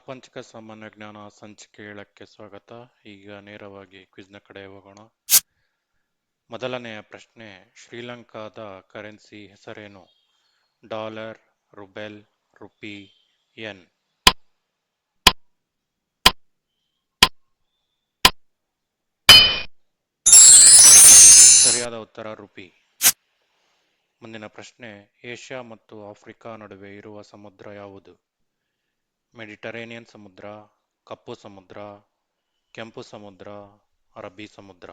ಪ್ರಾಪಂಚಿಕ ಸಾಮಾನ್ಯ ಜ್ಞಾನ ಸಂಚಿಕೆ 7ಕ್ಕೆ ಸ್ವಾಗತ. ಈಗ ನೇರವಾಗಿ ಕ್ವಿಜ್ನ ಕಡೆ ಹೋಗೋಣ. ಮೊದಲನೆಯ ಪ್ರಶ್ನೆ, ಶ್ರೀಲಂಕಾದ ಕರೆನ್ಸಿ ಹೆಸರೇನು? ಡಾಲರ್, ರುಬೆಲ್, ರುಪಿ, ಯೆನ್. ಸರಿಯಾದ ಉತ್ತರ ರುಪಿ. ಮುಂದಿನ ಪ್ರಶ್ನೆ, ಏಷ್ಯಾ ಮತ್ತು ಆಫ್ರಿಕಾ ನಡುವೆ ಇರುವ ಸಮುದ್ರ ಯಾವುದು? ಮೆಡಿಟರೇನಿಯನ್ ಸಮುದ್ರ, ಕಪ್ಪು ಸಮುದ್ರ, ಕೆಂಪು ಸಮುದ್ರ, ಅರಬ್ಬಿ ಸಮುದ್ರ.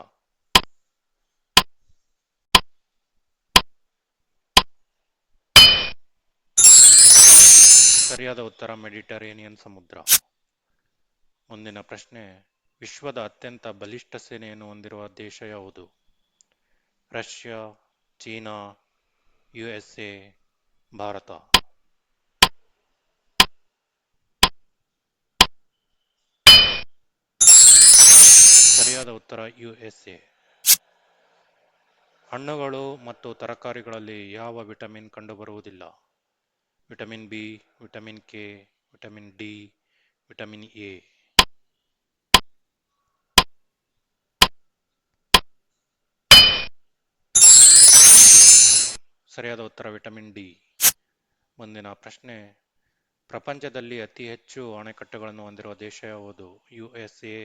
ಸರಿಯಾದ ಉತ್ತರ ಮೆಡಿಟರೇನಿಯನ್ ಸಮುದ್ರ. ಮುಂದಿನ ಪ್ರಶ್ನೆ, ವಿಶ್ವದ ಅತ್ಯಂತ ಬಲಿಷ್ಠ ಸೇನೆಯನ್ನು ಹೊಂದಿರುವ ದೇಶ ಯಾವುದು? Russia, China, USA, Bharat. ಸರಿಯಾದ ಉತ್ತರ USA. ಹಣ್ಣುಗಳು ಮತ್ತು ತರಕಾರಿಗಳಲ್ಲಿ ಯಾವ ವಿಟಮಿನ್ ಕಂಡುಬರುವುದಿಲ್ಲ? Vitamin B, vitamin K, vitamin D, vitamin A. ಸರಿಯಾದ ಉತ್ತರ ವಿಟಮಿನ್ ಡಿ. ಮುಂದಿನ ಪ್ರಶ್ನೆ, ಪ್ರಪಂಚದಲ್ಲಿ ಅತಿ ಹೆಚ್ಚು ಅಣೆಕಟ್ಟುಗಳನ್ನು ಹೊಂದಿರುವ ದೇಶ ಯಾವುದು? USA,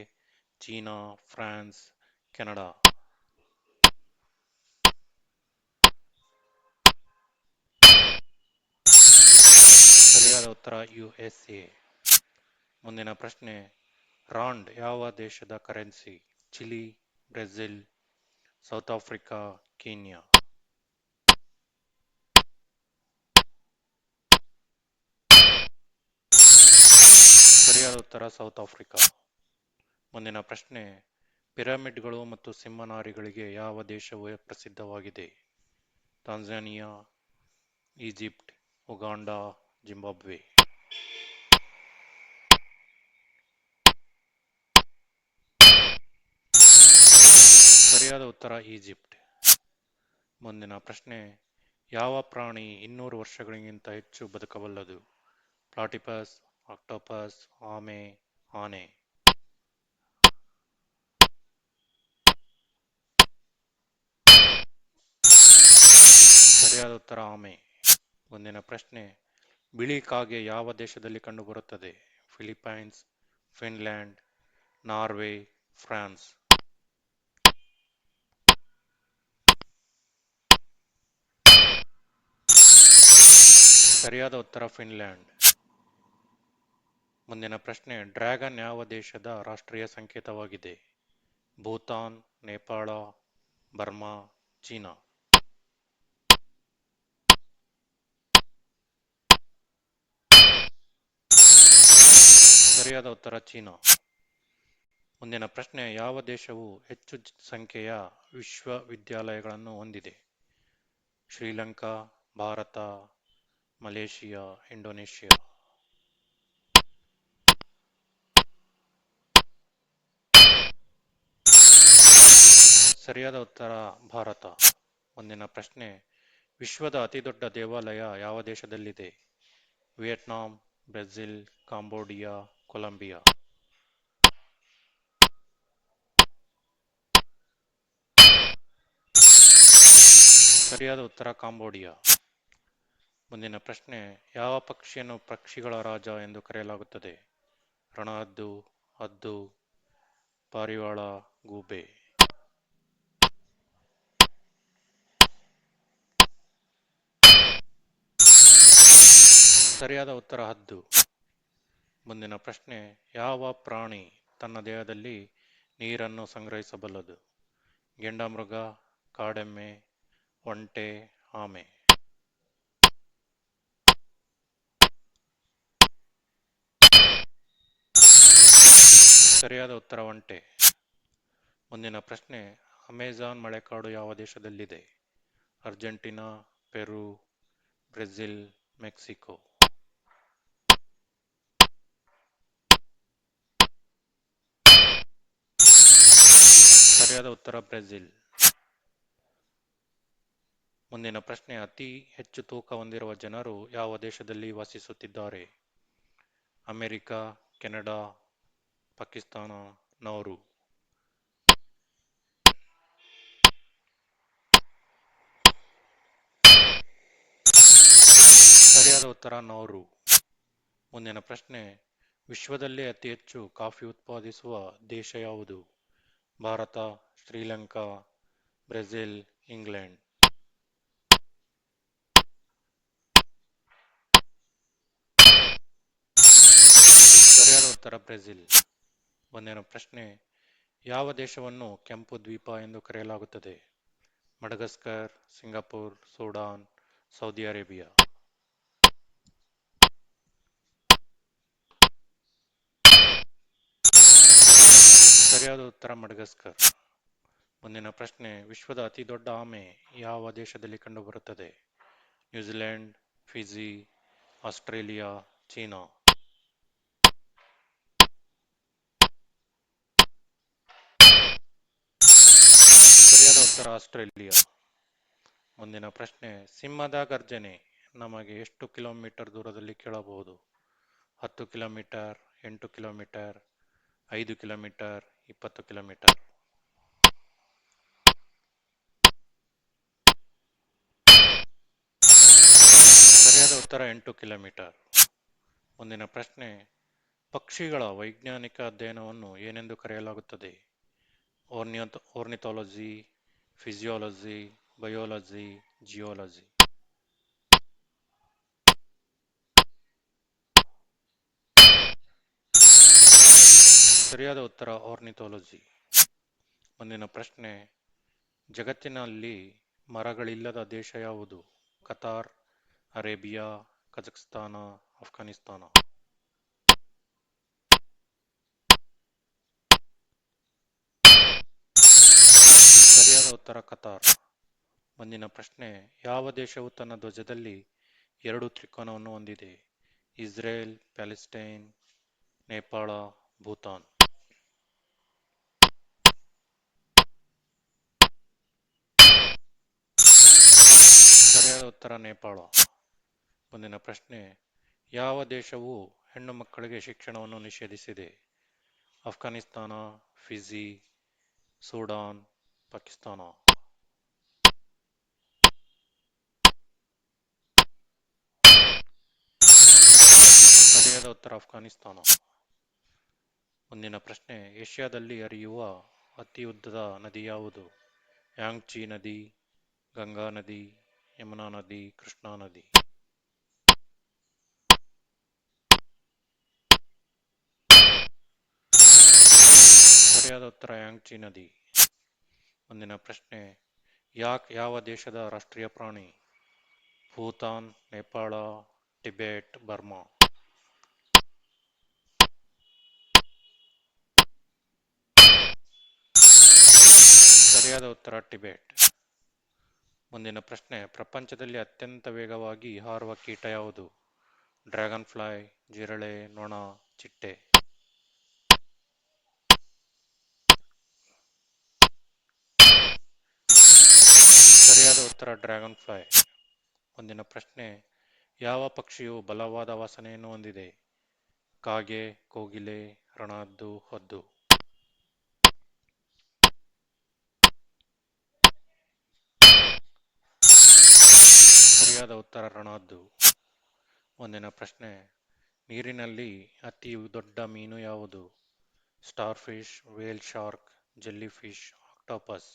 China, France, Canada. ಸರಿಯಾದ ಉತ್ತರ USA. ಮುಂದಿನ ಪ್ರಶ್ನೆ, ರಾಂಡ್ ಯಾವ ದೇಶದ currency? Chile, Brazil, South Africa, Kenya. ಸರಿಯಾದ ಉತ್ತರ ಸೌತ್ ಆಫ್ರಿಕಾ. ಮುಂದಿನ ಪ್ರಶ್ನೆ, ಪಿರಮಿಡ್ಗಳು ಮತ್ತು ಸಿಂಹನಾರಿಗಳಿಗೆ ಯಾವ ದೇಶವು ಪ್ರಸಿದ್ಧವಾಗಿದೆ? Tanzania, Egypt, Uganda, Zimbabwe. ಸರಿಯಾದ ಉತ್ತರ ಈಜಿಪ್ಟ್. ಮುಂದಿನ ಪ್ರಶ್ನೆ, ಯಾವ ಪ್ರಾಣಿ 200 ವರ್ಷಗಳಿಗಿಂತ ಹೆಚ್ಚು ಬದುಕಬಲ್ಲದು? ಪ್ಲಾಟಿಪಸ್, ಆಕ್ಟೋಪಸ್, ಆಮೆ, ಆನೆ. ಸರಿಯಾದ ಉತ್ತರ ಆಮೆ. ಮುಂದಿನ ಪ್ರಶ್ನೆ, ಬಿಳಿ ಕಾಗೆ ಯಾವ ದೇಶದಲ್ಲಿ ಕಂಡುಬರುತ್ತದೆ? Philippines, Finland, Norway, France. ಸರಿಯಾದ ಉತ್ತರ ಫಿನ್ಲ್ಯಾಂಡ್. ಮುಂದಿನ ಪ್ರಶ್ನೆ, ಡ್ರ್ಯಾಗನ್ ಯಾವ ದೇಶದ ರಾಷ್ಟ್ರೀಯ ಸಂಕೇತವಾಗಿದೆ? Bhutan, Nepal, Burma, China. ಸರಿಯಾದ ಉತ್ತರ ಚೀನಾ. ಮುಂದಿನ ಪ್ರಶ್ನೆ, ಯಾವ ದೇಶವು ಹೆಚ್ಚು ಸಂಖ್ಯೆಯ ವಿಶ್ವವಿದ್ಯಾಲಯಗಳನ್ನು ಹೊಂದಿದೆ? Sri Lanka, Bharat, Malaysia, Indonesia. ಸರಿಯಾದ ಉತ್ತರ ಭಾರತ. ಮುಂದಿನ ಪ್ರಶ್ನೆ, ವಿಶ್ವದ ಅತಿದೊಡ್ಡ ದೇವಾಲಯ ಯಾವ ದೇಶದಲ್ಲಿದೆ? Vietnam, Brazil, Cambodia, Colombia. ಸರಿಯಾದ ಉತ್ತರ ಕಾಂಬೋಡಿಯಾ. ಮುಂದಿನ ಪ್ರಶ್ನೆ, ಯಾವ ಪಕ್ಷಿಯನ್ನು ಪಕ್ಷಿಗಳ ರಾಜ ಎಂದು ಕರೆಯಲಾಗುತ್ತದೆ? ರಣಹದ್ದು, ಹದ್ದು, ಪಾರಿವಾಳ, ಗೂಬೆ. ಸರಿಯಾದ ಉತ್ತರ ಹದ್ದು. ಮುಂದಿನ ಪ್ರಶ್ನೆ, ಯಾವ ಪ್ರಾಣಿ ತನ್ನ ದೇಹದಲ್ಲಿ ನೀರನ್ನು ಸಂಗ್ರಹಿಸಬಲ್ಲದು? ಗೆಂಡಮೃಗ, ಕಾಡೆಮ್ಮೆ, ಒಂಟೆ, ಆಮೆ. ಸರಿಯಾದ ಉತ್ತರ ಒಂಟೆ. ಮುಂದಿನ ಪ್ರಶ್ನೆ, ಅಮೆಜಾನ್ ಮಳೆಕಾಡು ಯಾವ ದೇಶದಲ್ಲಿದೆ? ಅರ್ಜೆಂಟೀನಾ, ಪೆರು, ಬ್ರೆಜಿಲ್, ಮೆಕ್ಸಿಕೋ. ಸರಿಯಾದ ಉತ್ತರ ಬ್ರೆಜಿಲ್. ಮುಂದಿನ ಪ್ರಶ್ನೆ, ಅತಿ ಹೆಚ್ಚು ತೂಕ ಹೊಂದಿರುವ ಜನರು ಯಾವ ದೇಶದಲ್ಲಿ ವಾಸಿಸುತ್ತಿದ್ದಾರೆ? America, Canada, Pakistan, Nauru. ಸರಿಯಾದ ಉತ್ತರ ನೌರು. ಮುಂದಿನ ಪ್ರಶ್ನೆ, ವಿಶ್ವದಲ್ಲೇ ಅತಿ ಹೆಚ್ಚು ಕಾಫಿ ಉತ್ಪಾದಿಸುವ ದೇಶ ಯಾವುದು? Bharat, Sri Lanka, Brazil, England. ಸರಿಯಾದ ಉತ್ತರ ಬ್ರೆಜಿಲ್. ಮುಂದಿನ ಪ್ರಶ್ನೆ, ಯಾವ ದೇಶವನ್ನು ಕೆಂಪು ದ್ವೀಪ ಎಂದು ಕರೆಯಲಾಗುತ್ತದೆ? ಮಡಗಸ್ಕರ್, ಸಿಂಗಾಪುರ್, ಸೂಡಾನ್, ಸೌದಿ ಅರೇಬಿಯಾ. ಸರಿಯಾದ ಉತ್ತರ ಮಡಗಸ್ಕರ್. ಮುಂದಿನ ಪ್ರಶ್ನೆ, ವಿಶ್ವದ ಅತಿ ದೊಡ್ಡ ಆಮೆ ಯಾವ ದೇಶದಲ್ಲಿ ಕಂಡುಬರುತ್ತದೆ? New Zealand, Fiji, Australia, China. ಸರಿಯಾದ ಉತ್ತರ ಆಸ್ಟ್ರೇಲಿಯಾ. ಮುಂದಿನ ಪ್ರಶ್ನೆ, ಸಿಂಹದ ಗರ್ಜನೆ ನಮಗೆ ಎಷ್ಟು ಕಿಲೋಮೀಟರ್ ದೂರದಲ್ಲಿ ಕೇಳಬಹುದು? 10 ಕಿಲೋಮೀಟರ್, 8 ಕಿಲೋಮೀಟರ್, 5 ಕಿಲೋಮೀಟರ್, 20 ಕಿಲೋಮೀಟರ್. ಸರಿಯಾದ ಉತ್ತರ 8 ಕಿಲೋಮೀಟರ್. ಮುಂದಿನ ಪ್ರಶ್ನೆ, ಪಕ್ಷಿಗಳ ವೈಜ್ಞಾನಿಕ ಅಧ್ಯಯನವನ್ನು ಏನೆಂದು ಕರೆಯಲಾಗುತ್ತದೆ? ಓರ್ನಿಥಾಲಜಿ, ಫಿಸಿಯಾಲಜಿ, ಬಯೋಲಜಿ, ಜಿಯೋಲಜಿ. ಸರಿಯಾದ ಉತ್ತರ ಓರ್ನಿಥಾಲಜಿ. ಮುಂದಿನ ಪ್ರಶ್ನೆ, ಜಗತ್ತಿನಲ್ಲಿ ಮರಗಳಿಲ್ಲದ ದೇಶ ಯಾವುದು? Qatar, Arabia, Kazakhstan, Afghanistan. ಸರಿಯಾದ ಉತ್ತರ ಕತಾರ್. ಮುಂದಿನ ಪ್ರಶ್ನೆ, ಯಾವ ದೇಶವು ತನ್ನ ಧ್ವಜದಲ್ಲಿ 2 ತ್ರಿಕೋನವನ್ನು ಹೊಂದಿದೆ? Israel, Palestine, Nepal, Bhutan. ಸರಿಯಾದ ಉತ್ತರ ನೇಪಾಳ. ಮುಂದಿನ ಪ್ರಶ್ನೆ, ಯಾವ ದೇಶವು ಹೆಣ್ಣು ಮಕ್ಕಳಿಗೆ ಶಿಕ್ಷಣವನ್ನು ನಿಷೇಧಿಸಿದೆ? Afghanistan, Fiji, Sudan, Pakistan. ಸರಿಯಾದ ಉತ್ತರ ಅಫ್ಘಾನಿಸ್ತಾನ. ಮುಂದಿನ ಪ್ರಶ್ನೆ, ಏಷ್ಯಾದಲ್ಲಿ ಹರಿಯುವ ಅತಿ ಉದ್ದದ ನದಿ ಯಾವುದು? ಯಾಂಗ್ಚಿ ನದಿ, ಗಂಗಾ ನದಿ, ಯಮುನಾ ನದಿ, ಕೃಷ್ಣಾ ನದಿ. ಸರಿಯಾದ ಉತ್ತರ ಯಾಂಗ್ಚಿ ನದಿ. ಮುಂದಿನ ಪ್ರಶ್ನೆ, ಯಾವ ದೇಶದ ರಾಷ್ಟ್ರೀಯ ಪ್ರಾಣಿ? Bhutan, Nepal, Tibet, Burma. ಸರಿಯಾದ ಉತ್ತರ ಟಿಬೆಟ್. ಮುಂದಿನ ಪ್ರಶ್ನೆ, ಪ್ರಪಂಚದಲ್ಲಿ ಅತ್ಯಂತ ವೇಗವಾಗಿ ಹಾರುವ ಕೀಟ ಯಾವುದು? ಡ್ರ್ಯಾಗನ್ ಫ್ಲೈ, ಜಿರಳೆ, ನೊಣ, ಚಿಟ್ಟೆ. ಸರಿಯಾದ ಉತ್ತರ ಡ್ರ್ಯಾಗನ್ ಫ್ಲೈ. ಮುಂದಿನ ಪ್ರಶ್ನೆ, ಯಾವ ಪಕ್ಷಿಯು ಬಲವಾದ ವಾಸನೆಯನ್ನು ಹೊಂದಿದೆ? ಕಾಗೆ, ಕೋಗಿಲೆ, ರಣಹದ್ದು, ಹದ್ದು. ಸರಿಯಾದ ಉತ್ತರ ರಣಹದ್ದು. ಮುಂದಿನ ಪ್ರಶ್ನೆ, ನೀರಿನಲ್ಲಿ ಅತಿ ದೊಡ್ಡ ಮೀನು ಯಾವುದು? Star fish, whale shark, jelly fish, octopus.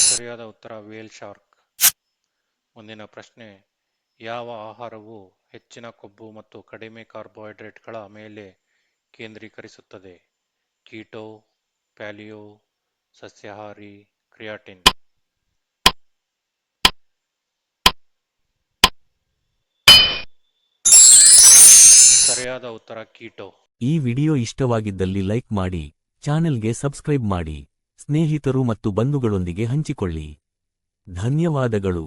ಸರಿಯಾದ ಉತ್ತರ ವೇಲ್ ಶಾರ್ಕ್. ಮುಂದಿನ ಪ್ರಶ್ನೆ, ಯಾವ ಆಹಾರವು ಹೆಚ್ಚಿನ ಕೊಬ್ಬು ಮತ್ತು ಕಡಿಮೆ ಕಾರ್ಬೋಹೈಡ್ರೇಟ್ಗಳ ಮೇಲೆ ಕೇಂದ್ರೀಕರಿಸುತ್ತದೆ? ಕೀಟೋ, ಪ್ಯಾಲಿಯೋ, ಸಸ್ಯಾಹಾರಿ, ಕ್ರಿಯಾಟಿನ್. ಸರಿಯಾದ ಉತ್ತರ ಕೀಟೋ. ಈ ವಿಡಿಯೋ ಇಷ್ಟವಾಗಿದ್ದಲ್ಲಿ ಲೈಕ್ ಮಾಡಿ, ಚಾನೆಲ್ಗೆ ಸಬ್ಸ್ಕ್ರೈಬ್ ಮಾಡಿ, ಸ್ನೇಹಿತರು ಮತ್ತು ಬಂಧುಗಳೊಂದಿಗೆ ಹಂಚಿಕೊಳ್ಳಿ. ಧನ್ಯವಾದಗಳು.